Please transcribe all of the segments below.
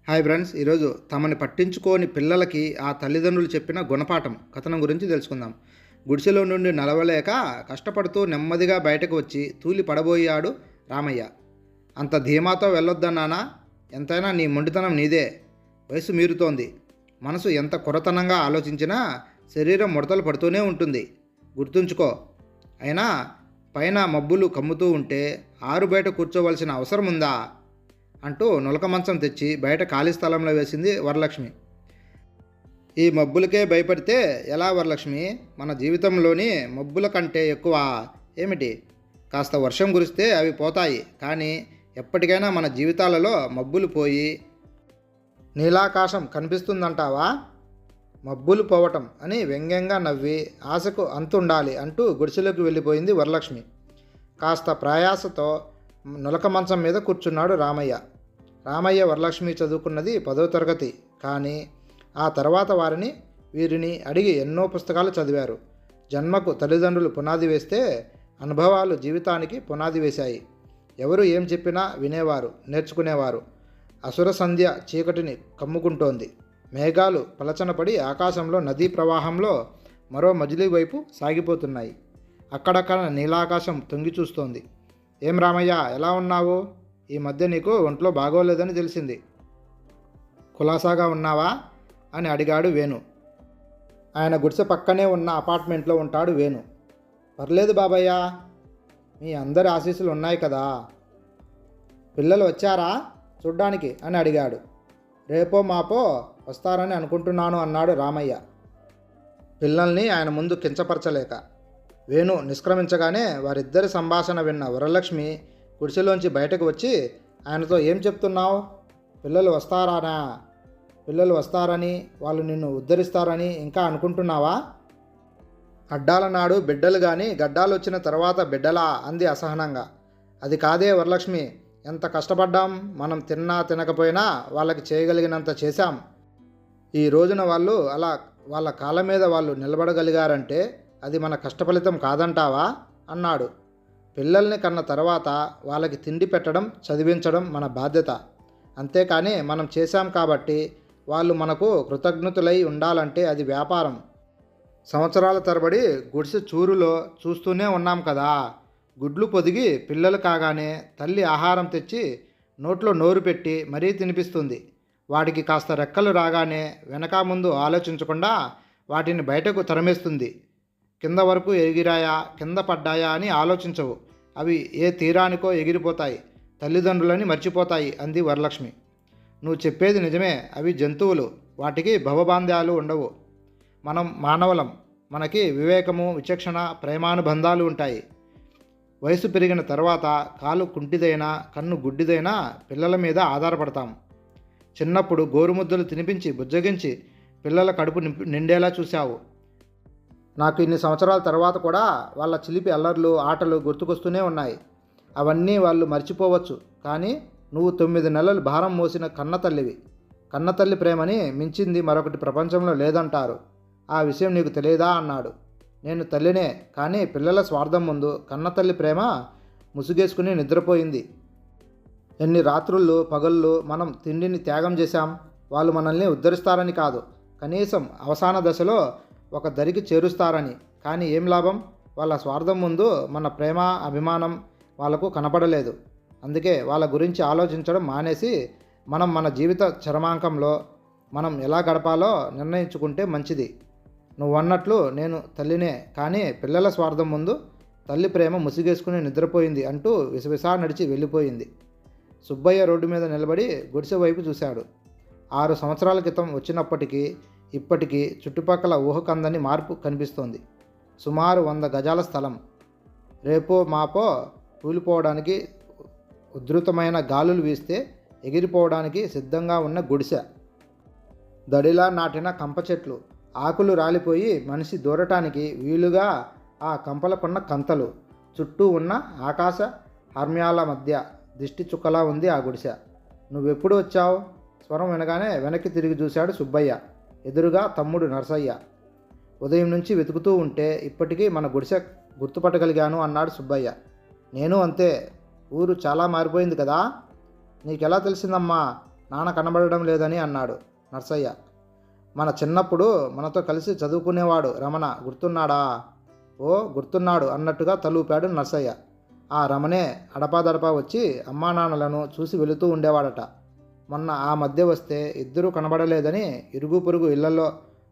Hi friends, ఈరోజు తమని పట్టించుకోని పిల్లలకి ఆ తల్లిదండ్రులు చెప్పిన గుణపాఠం కథనం గురించి తెలుసుకుందాం. గుడిసెలో నుండి నడవలేక కష్టపడుతూ నెమ్మదిగా బయటకు వచ్చి తూలి పడబోయాడు రామయ్య. అంత ధీమాతో వెళ్ళొద్దన్నానా? ఎంతైనా నీ మొండితనం నీదే. వయసు మీరుతోంది. మనసు ఎంత కొరతనంగా ఆలోచించినా శరీరం ముడతలు పడుతూనే ఉంటుంది. గుర్తుంచుకో. అయినా పైన మబ్బులు కమ్ముతూ ఉంటే ఆరు బయట కూర్చోవలసిన అవసరం ఉందా అంటూ నులక మంచం తెచ్చి బయట ఖాళీ స్థలంలో వేసింది వరలక్ష్మి. ఈ మబ్బులకే భయపడితే ఎలా వరలక్ష్మి? మన జీవితంలోని మబ్బుల కంటే ఎక్కువ ఏమిటి? కాస్త వర్షం కురిస్తే అవి పోతాయి, కానీ ఎప్పటికైనా మన జీవితాలలో మబ్బులు పోయి నీలాకాశం కనిపిస్తుందంటావా? మబ్బులు పోవటం అని వ్యంగ్యంగా నవ్వి ఆశకు అంతుండాలి అంటూ గుడిసెలోకి వెళ్ళిపోయింది వరలక్ష్మి. కాస్త ప్రయాసతో నులక మంచం మీద కూర్చున్నాడు రామయ్య. రామయ్య వరలక్ష్మి చదువుకున్నది 10వ తరగతి, కానీ ఆ తర్వాత వీరిని అడిగి ఎన్నో పుస్తకాలు చదివారు. జన్మకు తల్లిదండ్రులు పునాది వేస్తే అనుభవాలు జీవితానికి పునాది వేశాయి. ఎవరు ఏం చెప్పినా వినేవారు, నేర్చుకునేవారు. అసుర సంధ్య చీకటిని కమ్ముకుంటోంది. మేఘాలు పలచనపడి ఆకాశంలో నదీ ప్రవాహంలో మరో మజిలీ వైపు సాగిపోతున్నాయి. అక్కడక్కడ నీలాకాశం తొంగి చూస్తోంది. ఏం రామయ్య, ఎలా ఉన్నావు? ఈ మధ్య నీకు ఒంట్లో బాగోలేదని తెలిసింది. కులాసాగా ఉన్నావా అని అడిగాడు వేణు. ఆయన గుడిసె పక్కనే ఉన్న అపార్ట్మెంట్లో ఉంటాడు వేణు. పర్లేదు బాబయ్య, మీ అందరి ఆశీస్సులు ఉన్నాయి కదా. పిల్లలు వచ్చారా చూడ్డానికి అని అడిగాడు. రేపో మాపో వస్తారని అనుకుంటున్నాను అన్నాడు రామయ్య, పిల్లల్ని ఆయన ముందు కించపరచలేక. వేణు నిష్క్రమించగానే వారిద్దరి సంభాషణ విన్న వరలక్ష్మి గుడిసెలోంచి బయటకు వచ్చి ఆయనతో, ఏం చెప్తున్నావు? పిల్లలు వస్తారని, వాళ్ళు నిన్ను ఉద్ధరిస్తారని ఇంకా అనుకుంటున్నావా? అడ్డాల నాడు బిడ్డలు కానీ గడ్డాలు వచ్చిన తర్వాత బిడ్డలా అంది అసహనంగా. అది కాదే వరలక్ష్మి, ఎంత కష్టపడ్డాం. మనం తిన్నా తినకపోయినా వాళ్ళకి చేయగలిగినంత చేశాం. ఈ రోజున వాళ్ళు అలా వాళ్ళ కాళ్ళ మీద వాళ్ళు నిలబడగలిగారంటే అది మన కష్టఫలితం కాదంటావా అన్నాడు. పిల్లల్ని కన్న తర్వాత వాళ్ళకి తిండి పెట్టడం, చదివించడం మన బాధ్యత. అంతేకాని మనం చేశాం కాబట్టి వాళ్ళు మనకు కృతజ్ఞతులై ఉండాలంటే అది వ్యాపారం. సంవత్సరాల తరబడి గుడిసె చూరులో చూస్తూనే ఉన్నాం కదా. గుడ్లు పొదిగి పిల్లలు కాగానే తల్లి ఆహారం తెచ్చి నోట్లో నోరు పెట్టి మరీ తినిపిస్తుంది. వాటికి కాస్త రెక్కలు రాగానే వెనక ముందు ఆలోచించకుండా వాటిని బయటకు తరమేస్తుంది. కింద వరకు ఎగిరాయా, కింద పడ్డాయా అని ఆలోచించవు. అవి ఏ తీరానికో ఎగిరిపోతాయి, తల్లిదండ్రులని మర్చిపోతాయి అంది వరలక్ష్మి. నువ్వు చెప్పేది నిజమే. అవి జంతువులు, వాటికి భవబాంధ్యాలు ఉండవు. మనం మానవులం, మనకి వివేకము, విచక్షణ, ప్రేమానుబంధాలు ఉంటాయి. వయసు పెరిగిన తర్వాత కాలు కుంటిదైనా, కన్ను గుడ్డిదైనా పిల్లల మీద ఆధారపడతాం. చిన్నప్పుడు గోరుముద్దలు తినిపించి బుజ్జగించి పిల్లల కడుపు నిండేలా చూశావు. నాకు ఇన్ని సంవత్సరాల తర్వాత కూడా వాళ్ళ చిలిపి అల్లర్లు, ఆటలు గుర్తుకొస్తూనే ఉన్నాయి. అవన్నీ వాళ్ళు మర్చిపోవచ్చు, కానీ నువ్వు 9 నెలలు భారం మోసిన కన్నతల్లివి. కన్నతల్లి ప్రేమని మించింది మరొకటి ప్రపంచంలో లేదంటారు. ఆ విషయం నీకు తెలియదా అన్నాడు. నేను తల్లినే, కానీ పిల్లల స్వార్థం ముందు కన్నతల్లి ప్రేమ ముసుగేసుకుని నిద్రపోయింది. ఎన్ని రాత్రుళ్ళు పగళ్ళు మనం తిండిని త్యాగం చేశాం. వాళ్ళు మనల్ని ఉద్ధరిస్తారని కాదు, కనీసం అవసాన దశలో ఒక దరికి చేరుస్తారని. కానీ ఏం లాభం? వాళ్ళ స్వార్థం ముందు మన ప్రేమ, అభిమానం వాళ్ళకు కనపడలేదు. అందుకే వాళ్ళ గురించి ఆలోచించడం మానేసి మన జీవిత చరమాంకంలో మనం ఎలా గడపాలో నిర్ణయించుకుంటే మంచిది. నువ్వన్నట్లు నేను తల్లినే, కానీ పిల్లల స్వార్థం ముందు తల్లి ప్రేమ ముసిగేసుకుని నిద్రపోయింది అంటూ విసవిసా నడిచి వెళ్ళిపోయింది. సుబ్బయ్య రోడ్డు మీద నిలబడి గుడిసె వైపు చూశాడు. 6 సంవత్సరాల క్రితం వచ్చినప్పటికీ ఇప్పటికీ చుట్టుపక్కల ఊహకందని మార్పు కనిపిస్తోంది. సుమారు 100 గజాల స్థలం. రేపో మాపో కూలిపోవడానికి, ఉధృతమైన గాలులు వీస్తే ఎగిరిపోవడానికి సిద్ధంగా ఉన్న గుడిసె. దడిలా నాటిన కంప చెట్లు, ఆకులు రాలిపోయి మనిషి దూరటానికి వీలుగా ఆ కంపలకున్న కంతలు, చుట్టూ ఉన్న ఆకాశ హర్మ్యాల మధ్య దిష్టి చుక్కలా ఉంది ఆ గుడిసె. నువ్వెప్పుడు వచ్చావు? స్వరం వినగానే వెనక్కి తిరిగి చూశాడు సుబ్బయ్య. ఎదురుగా తమ్ముడు నరసయ్య. ఉదయం నుంచి వెతుకుతూ ఉంటే ఇప్పటికీ మన గుడిసె గుర్తుపట్టగలిగాను అన్నాడు సుబ్బయ్య. నేను అంతే. ఊరు చాలా మారిపోయింది కదా. నీకెలా తెలిసిందమ్మా? నాన్న కనబడడం లేదని అన్నాడు నర్సయ్య. మన చిన్నప్పుడు మనతో కలిసి చదువుకునేవాడు రమణ గుర్తున్నాడా? ఓ గుర్తున్నాడు అన్నట్టుగా తలూపాడు నర్సయ్య. ఆ రమణే అడపాదడపా వచ్చి అమ్మా నాన్నలను చూసి వెళుతూ ఉండేవాడట. మొన్న ఆ మధ్య వస్తే ఇద్దరూ కనబడలేదని ఇరుగు పొరుగు ఇళ్లలో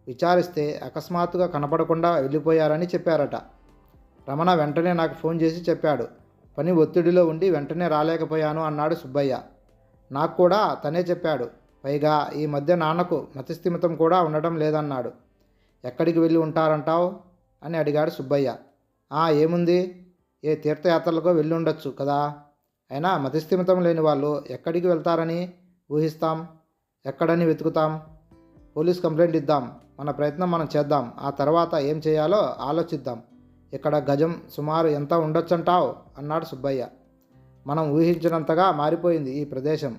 విచారిస్తే అకస్మాత్తుగా కనపడకుండా వెళ్ళిపోయారని చెప్పారట. రమణ వెంటనే నాకు ఫోన్ చేసి చెప్పాడు. పని ఒత్తిడిలో ఉండి వెంటనే రాలేకపోయాను అన్నాడు సుబ్బయ్య. నాకు కూడా తనే చెప్పాడు. పైగా ఈ మధ్య నాన్నకు మతిస్థిమితం కూడా ఉండటం లేదన్నాడు. ఎక్కడికి వెళ్ళి ఉంటారంటావు అని అడిగాడు సుబ్బయ్య. ఏముంది, ఏ తీర్థయాత్రలకో వెళ్ళి ఉండొచ్చు కదా. అయినా మతిస్థిమితం లేని వాళ్ళు ఎక్కడికి వెళ్తారని ఊహిస్తాం, ఎక్కడని వెతుకుతాం. పోలీస్ కంప్లైంట్ ఇద్దాం, మన ప్రయత్నం మనం చేద్దాం, ఆ తర్వాత ఏం చేయాలో ఆలోచిద్దాం. ఇక్కడ గజం సుమారు ఎంత ఉండొచ్చంటావు అన్నాడు సుబ్బయ్య. మనం ఊహించినంతగా మారిపోయింది ఈ ప్రదేశం.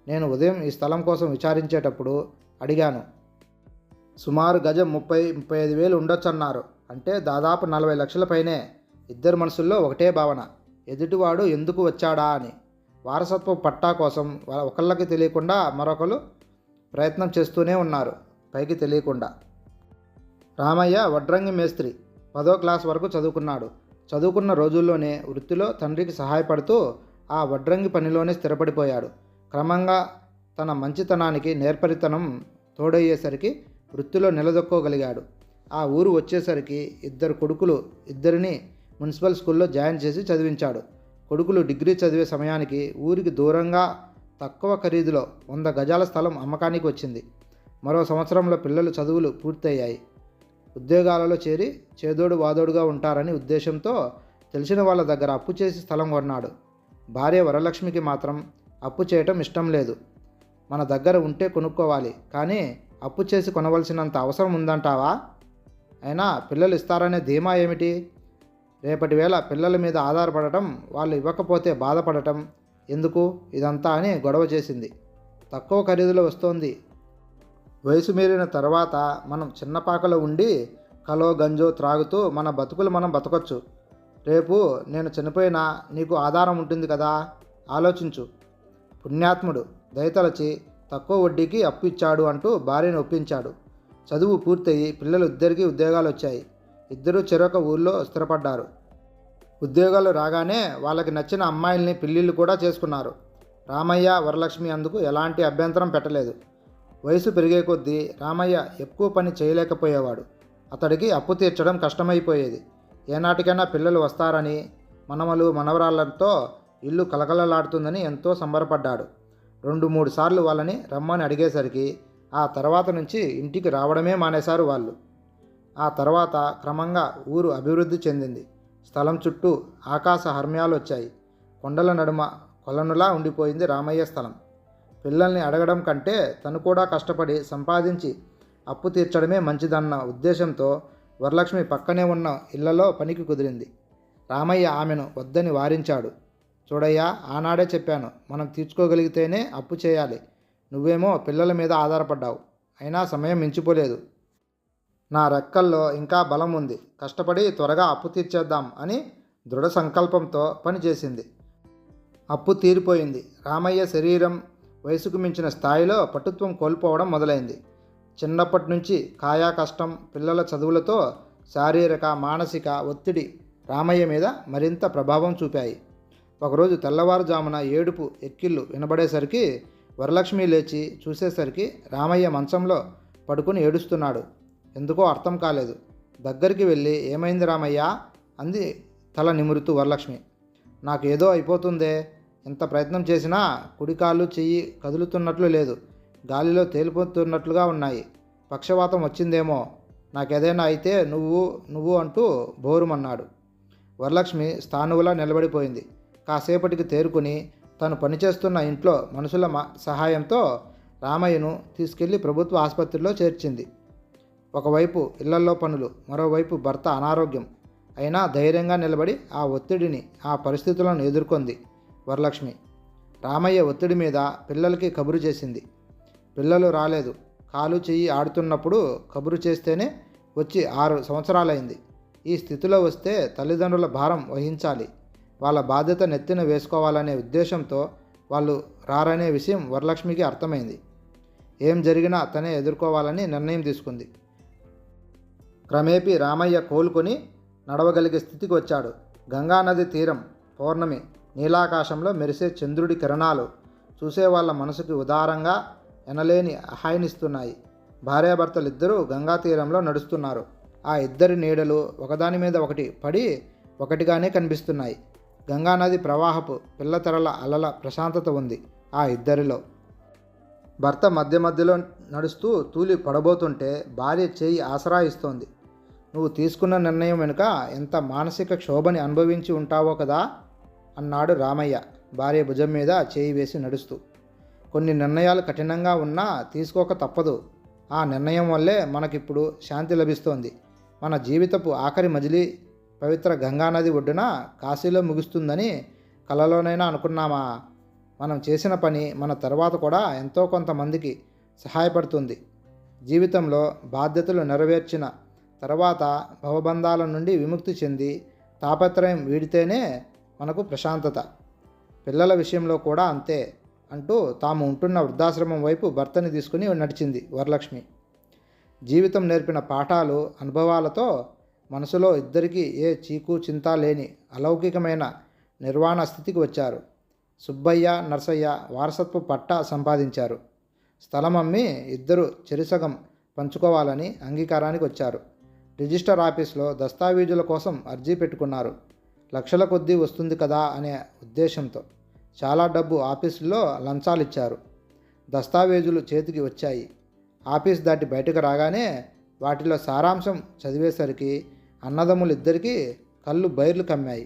నేను ఉదయం ఈ స్థలం కోసం విచారించేటప్పుడు అడిగాను. సుమారు గజం 30-35 వేలు ఉండొచ్చన్నారు. అంటే దాదాపు 40 లక్షల పైనే. ఇద్దరు మనసుల్లో ఒకటే భావన, ఎదుటివాడు ఎందుకు వచ్చాడా అని. వారసత్వ పట్టా కోసం ఒకళ్ళకి తెలియకుండా మరొకరు ప్రయత్నం చేస్తూనే ఉన్నారు, పైకి తెలియకుండా. రామయ్య వడ్రంగి మేస్త్రి, 10వ క్లాస్ వరకు చదువుకున్నాడు. చదువుకున్న రోజుల్లోనే వృత్తిలో తండ్రికి సహాయపడుతూ ఆ వడ్రంగి పనిలోనే స్థిరపడిపోయాడు. క్రమంగా తన మంచితనానికి నేర్పరితనం తోడయ్యేసరికి వృత్తిలో నిలదొక్కోగలిగాడు. ఆ ఊరు వచ్చేసరికి ఇద్దరిని మున్సిపల్ స్కూల్లో జాయిన్ చేసి చదివించాడు. కొడుకులు డిగ్రీ చదివే సమయానికి ఊరికి దూరంగా తక్కువ ఖరీదులో 100 గజాల స్థలం అమ్మకానికి వచ్చింది. మరో సంవత్సరంలో పిల్లలు చదువులు పూర్తయ్యాయి. ఉద్యోగాలలో చేరి చేదోడు వాదోడుగా ఉంటారని ఉద్దేశంతో తెలిసిన వాళ్ళ దగ్గర అప్పు చేసి స్థలం కొన్నాడు. భార్య వరలక్ష్మికి మాత్రం అప్పు చేయటం ఇష్టం లేదు. మన దగ్గర ఉంటే కొనుక్కోవాలి, కానీ అప్పు చేసి కొనవలసినంత అవసరం ఉందంటావా? అయినా పిల్లలు ఇస్తారనే ధీమా ఏమిటి? రేపటి వేళ పిల్లల మీద ఆధారపడటం, వాళ్ళు ఇవ్వకపోతే బాధపడటం ఎందుకు ఇదంతా అని గొడవ చేసింది. తక్కువ ఖరీదులో వస్తోంది. వయసు మీరిన తర్వాత మనం చిన్నపాకలో ఉండి కలో గంజో త్రాగుతూ మన బతుకులు మనం బతకొచ్చు. రేపు నేను చనిపోయినా నీకు ఆధారం ఉంటుంది కదా, ఆలోచించు. పుణ్యాత్ముడు దయతలచి తక్కువ వడ్డీకి అప్పు ఇచ్చాడు అంటూ భార్యను ఒప్పించాడు. చదువు పూర్తయి పిల్లలిద్దరికీ ఉద్యోగాలు వచ్చాయి. ఇద్దరూ చెరొక ఊళ్ళో స్థిరపడ్డారు. ఉద్యోగాలు రాగానే వాళ్ళకి నచ్చిన అమ్మాయిల్ని పెళ్ళిళ్ళు కూడా చేసుకున్నారు. రామయ్య వరలక్ష్మి అందుకు ఎలాంటి అభ్యంతరం పెట్టలేదు. వయసు పెరిగే కొద్దీ రామయ్య ఎక్కువ పని చేయలేకపోయేవాడు. అతడికి అప్పు తీర్చడం కష్టమైపోయేది. ఏనాటికైనా పిల్లలు వస్తారని, మనమలు మనవరాళ్లతో ఇల్లు కలకలలాడుతుందని ఎంతో సంబరపడ్డాడు. 2-3 సార్లు వాళ్ళని రమ్మని అడిగేసరికి ఆ తర్వాత నుంచి ఇంటికి రావడమే మానేశారు వాళ్ళు. ఆ తర్వాత క్రమంగా ఊరు అభివృద్ధి చెందింది. స్థలం చుట్టూ ఆకాశ హర్మ్యాలు వచ్చాయి. కొండల నడుమ కొలనులా ఉండిపోయింది రామయ్య స్థలం. పిల్లల్ని అడగడం కంటే తను కూడా కష్టపడి సంపాదించి అప్పు తీర్చడమే మంచిదన్న ఉద్దేశంతో వరలక్ష్మి పక్కనే ఉన్న ఇళ్లలో పనికి కుదిరింది. రామయ్య ఆమెను వద్దని వారించాడు. చూడయ్యా, ఆనాడే చెప్పాను, మనం తీర్చుకోగలిగితేనే అప్పు చేయాలి. నువ్వేమో పిల్లల మీద ఆధారపడ్డావు. అయినా సమయం మించిపోలేదు. నా రెక్కల్లో ఇంకా బలం ఉంది. కష్టపడి త్వరగా అప్పు తీర్చేద్దాం అని దృఢ సంకల్పంతో పనిచేసింది. అప్పు తీరిపోయింది. రామయ్య శరీరం వయసుకు మించిన స్థాయిలో పటుత్వం కోల్పోవడం మొదలైంది. చిన్నప్పటి నుంచి కాయా కష్టం, పిల్లల చదువులతో శారీరక మానసిక ఒత్తిడి రామయ్య మీద మరింత ప్రభావం చూపాయి. ఒకరోజు తెల్లవారుజామున ఏడుపు ఎక్కిళ్ళు వినబడేసరికి వరలక్ష్మి లేచి చూసేసరికి రామయ్య మంచంలో పడుకుని ఏడుస్తున్నాడు. ఎందుకో అర్థం కాలేదు. దగ్గరికి వెళ్ళి ఏమైంది రామయ్య అంది తల నిమురుతూ వరలక్ష్మి. నాకు ఏదో అయిపోతుందే, ఎంత ప్రయత్నం చేసినా కుడికాలు చెయ్యి కదులుతున్నట్లు లేదు, గాలిలో తేలిపోతున్నట్లుగా ఉన్నాయి. పక్షవాతం వచ్చిందేమో, నాకేదైనా అయితే నువ్వు అంటూ బోరుమన్నాడు. వరలక్ష్మి స్థానువులా నిలబడిపోయింది. కాసేపటికి తేరుకుని తను పనిచేస్తున్న ఇంట్లో మనుషుల సహాయంతో రామయ్యను తీసుకెళ్లి ప్రభుత్వ ఆసుపత్రిలో చేర్చింది. ఒకవైపు ఇళ్లలో పనులు, మరోవైపు భర్త అనారోగ్యం. అయినా ధైర్యంగా నిలబడి ఆ ఒత్తిడిని, ఆ పరిస్థితులను ఎదుర్కొంది వరలక్ష్మి. రామయ్య ఒత్తిడి మీద పిల్లలకి కబురు చేసింది. పిల్లలు రాలేదు. కాలు చెయ్యి ఆడుతున్నప్పుడు కబురు చేస్తేనే వచ్చి 6 సంవత్సరాలైంది. ఈ స్థితిలో వస్తే తల్లిదండ్రుల భారం వహించాలి, వాళ్ళ బాధ్యత నెత్తిన వేసుకోవాలనే ఉద్దేశంతో వాళ్ళు రారనే విషయం వరలక్ష్మికి అర్థమైంది. ఏం జరిగినా తనే ఎదుర్కోవాలని నిర్ణయం తీసుకుంది. క్రమేపీ రామయ్య కోలుకొని నడవగలిగే స్థితికి వచ్చాడు. గంగానది తీరం, పౌర్ణమి, నీలాకాశంలో మెరిసే చంద్రుడి కిరణాలు చూసేవాళ్ళ మనసుకి ఉదారంగా ఎనలేని హాయినిస్తున్నాయి. భార్యాభర్తలిద్దరూ గంగా తీరంలో నడుస్తున్నారు. ఆ ఇద్దరి నీడలు ఒకదాని మీద ఒకటి పడి ఒకటిగానే కనిపిస్తున్నాయి. గంగానది ప్రవాహపు పిల్లతెరల అలల ప్రశాంతత ఉంది ఆ ఇద్దరిలో. భర్త మధ్య మధ్యలో నడుస్తూ తూలి పడబోతుంటే భార్య చేయి ఆసరా ఇస్తోంది. నువ్వు తీసుకున్న నిర్ణయం వెనుక ఎంత మానసిక క్షోభని అనుభవించి ఉంటావో కదా అన్నాడు రామయ్య భార్య భుజం మీద చేయి వేసి నడుస్తూ. కొన్ని నిర్ణయాలు కఠినంగా ఉన్నా తీసుకోక తప్పదు. ఆ నిర్ణయం వల్లే మనకిప్పుడు శాంతి లభిస్తోంది. మన జీవితపు ఆఖరి మజిలీ పవిత్ర గంగానది ఒడ్డున కాశీలో ముగుస్తుందని కలలోనైనా అనుకున్నామా? మనం చేసిన పని మన తర్వాత కూడా ఎంతో కొంతమందికి సహాయపడుతుంది. జీవితంలో బాధ్యతలు నెరవేర్చిన తర్వాత భవబంధాల నుండి విముక్తి చెంది తాపత్రయం వీడితేనే మనకు ప్రశాంతత. పిల్లల విషయంలో కూడా అంతే అంటూ తాము ఉంటున్న వృద్ధాశ్రమం వైపు భర్తని తీసుకుని నడిచింది వరలక్ష్మి. జీవితం నేర్పిన పాఠాలు, అనుభవాలతో మనసులో ఇద్దరికీ ఏ చీకు చింత లేని అలౌకికమైన నిర్వాణ స్థితికి వచ్చారు. సుబ్బయ్య, నర్సయ్య వారసత్వ పట్టా సంపాదించారు. స్థలం అమ్మి ఇద్దరు చెరిసగం పంచుకోవాలని అంగీకారానికి వచ్చారు. రిజిస్టర్ ఆఫీస్లో దస్తావేజుల కోసం అర్జీ పెట్టుకున్నారు. లక్షల కొద్దీ వస్తుంది కదా అనే ఉద్దేశంతో చాలా డబ్బు ఆఫీసులో లంచాలు ఇచ్చారు. దస్తావేజులు చేతికి వచ్చాయి. ఆఫీస్ దాటి బయటకు రాగానే వాటిలో సారాంశం చదివేసరికి అన్నదమ్ములిద్దరికీ కళ్ళు బైర్లు కమ్మాయి.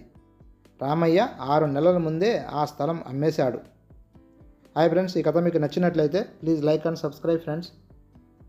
రామయ్య 6 నెలల ముందే ఆ స్థలం అమ్మేశాడు. హాయ్ ఫ్రెండ్స్, ఈ కథ మీకు నచ్చినట్లయితే please like and subscribe friends.